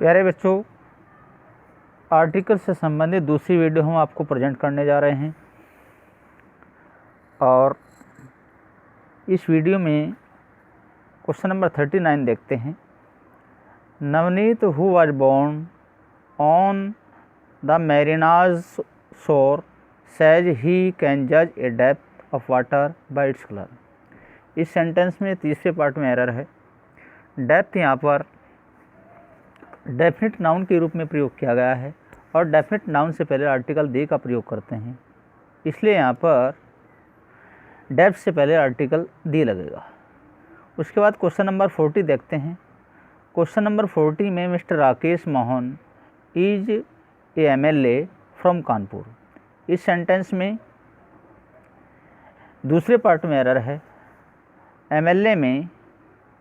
प्यारे बच्चों, आर्टिकल से संबंधित दूसरी वीडियो हम आपको प्रेजेंट करने जा रहे हैं और इस वीडियो में क्वेश्चन नंबर 39 देखते हैं। Navneet who was born on the Marina's shore says he can जज a depth of water by its colour. इस सेंटेंस में तीसरे पार्ट में एरर है। डेप्थ यहाँ पर डेफिनेट नाउन के रूप में प्रयोग किया गया है और डेफिनेट नाउन से पहले आर्टिकल दी का प्रयोग करते हैं, इसलिए यहाँ पर डेप्थ से पहले आर्टिकल दी लगेगा। उसके बाद क्वेश्चन नंबर 40 देखते हैं। क्वेश्चन नंबर 40 में mister Rakesh Mohan is a MLA from Kanpur. इस सेंटेंस में दूसरे पार्ट में एरर है। MLA में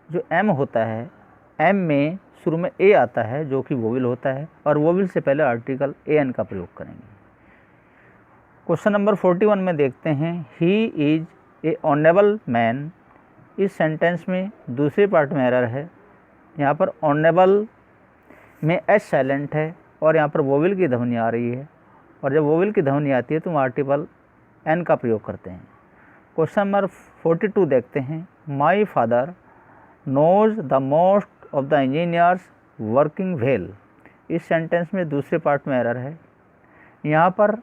जो M होता है, M में शुरू में A आता है जो कि वोविल होता है और वोविल से पहले आर्टिकल AN का प्रयोग करेंगे। क्वेश्चन नंबर 41 में देखते हैं he is a honourable man. इस सेंटेंस में दूसरे पार्ट में एरर है। यहाँ पर ऑनेबल में एच साइलेंट है और यहाँ पर वोविल की ध्वनि आ रही है और जब वोविल की ध्वनि आती है तो आर्टिकल N का प्रयोग करते हैं। क्वेश्चन नंबर 42 देखते हैं। My father knows the most of the engineers working well. इस सेंटेंस में दूसरे पार्ट में एरर है। यहाँ पर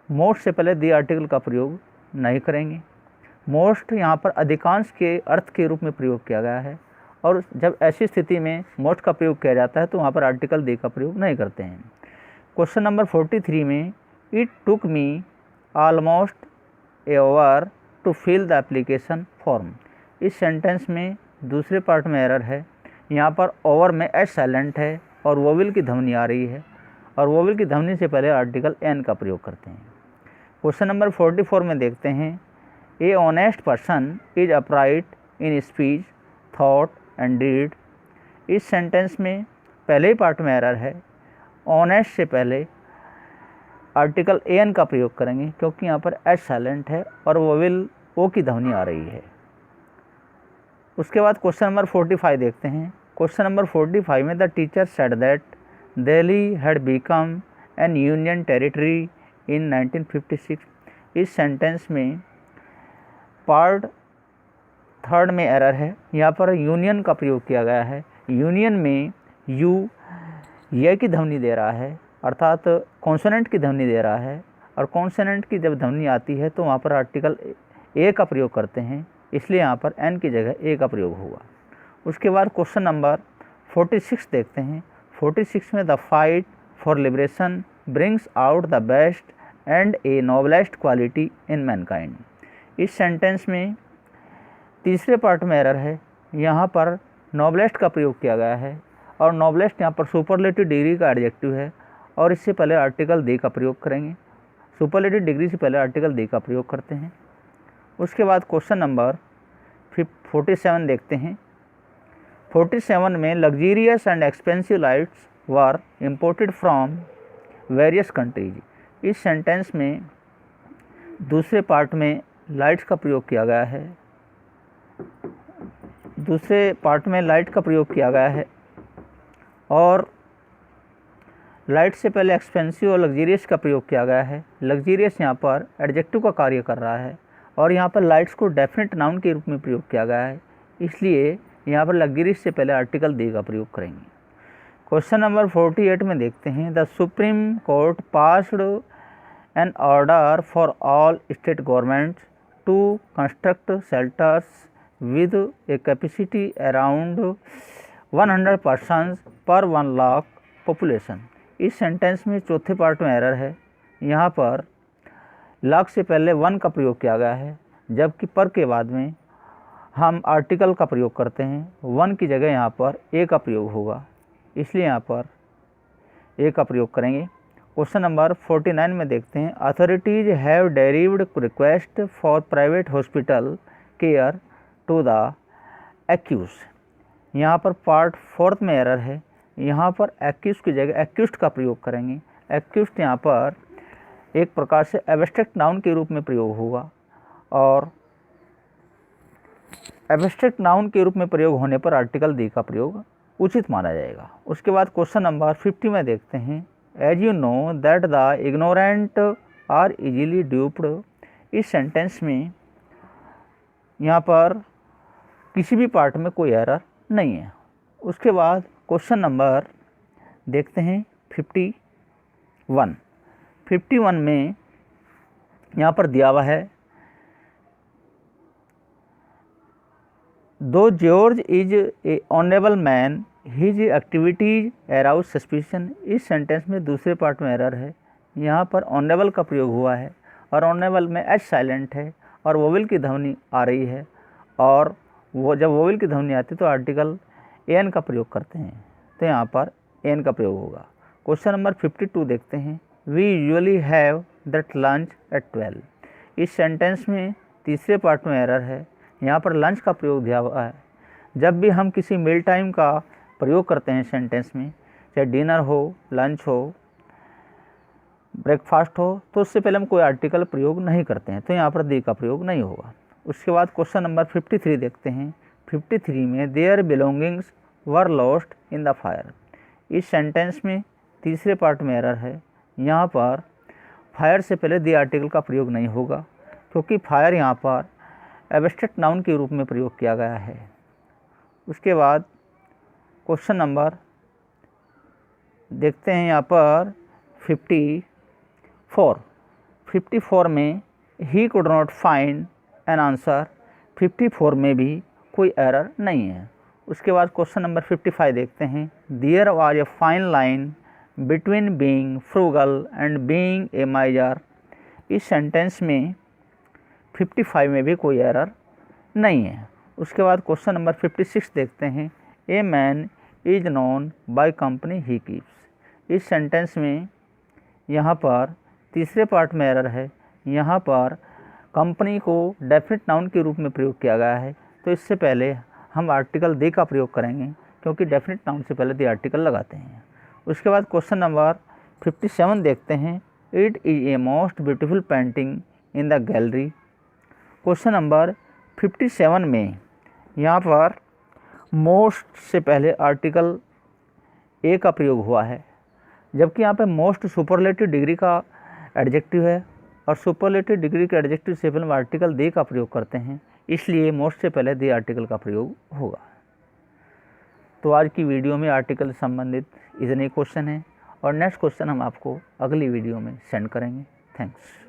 मोस्ट से पहले दी आर्टिकल का प्रयोग नहीं करेंगे। मोस्ट यहाँ पर अधिकांश के अर्थ के रूप में प्रयोग किया गया है और जब ऐसी स्थिति में मोस्ट का प्रयोग किया जाता है तो वहाँ पर आर्टिकल दी का प्रयोग नहीं करते हैं। क्वेश्चन नंबर 43 में it took me almost a hour to fill the application form. इस सेंटेंस में दूसरे पार्ट में एरर है। यहाँ पर ओवर में एच साइलेंट है और वोविल की ध्वनि आ रही है और वोविल की ध्वनि से पहले आर्टिकल N का प्रयोग करते हैं। क्वेश्चन नंबर 44 में देखते हैं a honest person is upright in speech thought and deed. इस सेंटेंस में पहले ही पार्ट में एरर है। ऑनेस्ट से पहले आर्टिकल AN का प्रयोग करेंगे क्योंकि यहाँ पर एच साइलेंट है और वोविल O की ध्वनि आ रही है। उसके बाद क्वेश्चन नंबर 45 देखते हैं। क्वेश्चन नंबर 45 में the teacher said that Delhi had become an union territory in 1956। इस सेंटेंस में पार्ट थर्ड में एरर है। यहाँ पर यूनियन का प्रयोग किया गया है। यूनियन में यू ये की ध्वनि दे रहा है अर्थात कॉन्सोनेंट की ध्वनि दे रहा है और कॉन्सोनेंट की जब ध्वनि आती है तो वहाँ पर आर्टिकल A का प्रयोग करते हैं, इसलिए यहाँ पर N की जगह A का प्रयोग होगा। उसके बाद क्वेश्चन नंबर 46 देखते हैं। 46 में the fight for liberation brings out the best and A noblest quality in Mankind. इस सेंटेंस में तीसरे पार्ट में एरर है। यहाँ पर नोबलेस्ट का प्रयोग किया गया है और नोबलेस्ट यहाँ पर सुपरलेटिव डिग्री का एडजेक्टिव है और इससे पहले आर्टिकल दी का प्रयोग करेंगे। सुपरलेटिव डिग्री से पहले आर्टिकल दी का प्रयोग करते हैं। उसके बाद क्वेश्चन नंबर 47 देखते हैं। 47 में luxurious and expensive lights were imported from various countries. इस सेंटेंस में दूसरे पार्ट में लाइट्स का प्रयोग किया गया है। दूसरे पार्ट में लाइट का प्रयोग किया गया है और लाइट से पहले एक्सपेंसिव और लग्जीरियस का प्रयोग किया गया है। लग्जीरियस यहाँ पर एडजेक्टिव का कार्य कर रहा है और यहाँ पर लाइट्स को डेफिनेट नाउन के रूप में प्रयोग किया गया है, इसलिए यहाँ पर लग्जीरियस से पहले आर्टिकल दी का प्रयोग करेंगे। क्वेश्चन नंबर 48 में देखते हैं। The Supreme Court passed an order for all state governments to construct shelters with a capacity around 100 persons per 1 lakh population. इस सेंटेंस में चौथे पार्ट में एरर है। यहाँ पर लाख से पहले 1 का प्रयोग किया गया है जबकि पर के बाद में हम आर्टिकल का प्रयोग करते हैं। 1 की जगह यहाँ पर A का प्रयोग होगा, इसलिए यहाँ पर A का प्रयोग करेंगे। क्वेश्चन नंबर 49 में देखते हैं। Authorities have derived request for private hospital care to the accuse. यहाँ पर पार्ट 4 में एरर है। यहाँ पर एक्यूज की जगह एक्यूस्ड का प्रयोग करेंगे। एक्यूस्ड यहाँ पर एक प्रकार से एब्स्ट्रैक्ट नाउन के रूप में प्रयोग होगा और एब्स्ट्रैक्ट नाउन के रूप में प्रयोग होने पर आर्टिकल दी का प्रयोग उचित माना जाएगा। उसके बाद क्वेश्चन नंबर 50 में देखते हैं, as you know that the ignorant are easily duped. इस सेंटेंस में यहाँ पर किसी भी पार्ट में कोई एरर नहीं है। उसके बाद क्वेश्चन नंबर देखते हैं 51 में यहाँ पर दिया हुआ है, दो George is a honourable man his activities arouse suspicion. इस सेंटेंस में दूसरे पार्ट में एरर है। यहाँ पर ऑनरेबल का प्रयोग हुआ है और ऑनरेबल में एच साइलेंट है और वोवेल की ध्वनि आ रही है, और वो जब वोवेल की ध्वनि आती है तो आर्टिकल एन का प्रयोग करते हैं, तो यहाँ पर एन का प्रयोग होगा। क्वेश्चन नंबर 52 देखते हैं, we usually have that lunch at 12। इस सेंटेंस में तीसरे पार्ट में एरर है। यहाँ पर लंच का प्रयोग दिया हुआ है। जब भी हम किसी मील टाइम का प्रयोग करते हैं सेंटेंस में, चाहे डिनर हो, लंच हो, ब्रेकफास्ट हो, तो उससे पहले हम कोई आर्टिकल प्रयोग नहीं करते हैं, तो यहाँ पर दी का प्रयोग नहीं होगा। उसके बाद क्वेश्चन नंबर 53 देखते हैं। 53 में their belongings were lost in the fire. इस सेंटेंस में तीसरे पार्ट में एरर है। यहाँ पर फायर से पहले दी आर्टिकल का प्रयोग नहीं होगा, क्योंकि फायर यहाँ पर एब्स्ट्रैक्ट नाउन के रूप में प्रयोग किया गया है। उसके बाद क्वेश्चन नंबर देखते हैं यहाँ पर 54 में he could not find an answer. 54 में भी कोई एरर नहीं है। उसके बाद क्वेश्चन नंबर 55 देखते हैं, there was a fine line between being frugal and being a miser. इस सेंटेंस में 55 में भी कोई एरर नहीं है। उसके बाद क्वेश्चन नंबर 56 देखते हैं, a man is known by company he keeps. इस सेंटेंस में यहाँ पर तीसरे पार्ट में एरर है। यहाँ पर कंपनी को डेफिनेट नाउन के रूप में प्रयोग किया गया है, तो इससे पहले हम आर्टिकल दे का प्रयोग करेंगे, क्योंकि डेफिनेट नाउन से पहले दे आर्टिकल लगाते हैं। उसके बाद क्वेश्चन नंबर 57 देखते हैं, it is a most beautiful painting in the gallery. Question number 57 में यहाँ पर मोस्ट से पहले आर्टिकल ए का प्रयोग हुआ है, जबकि यहाँ पे मोस्ट सुपरलेटिव डिग्री का एडजेक्टिव है, और सुपरलेटिव डिग्री के एडजेक्टिव से पहले आर्टिकल दे का प्रयोग करते हैं, इसलिए मोस्ट से पहले दे आर्टिकल का प्रयोग होगा। तो आज की वीडियो में आर्टिकल से संबंधित इतने क्वेश्चन हैं, और नेक्स्ट क्वेश्चन हम आपको अगली वीडियो में सेंड करेंगे। थैंक्स।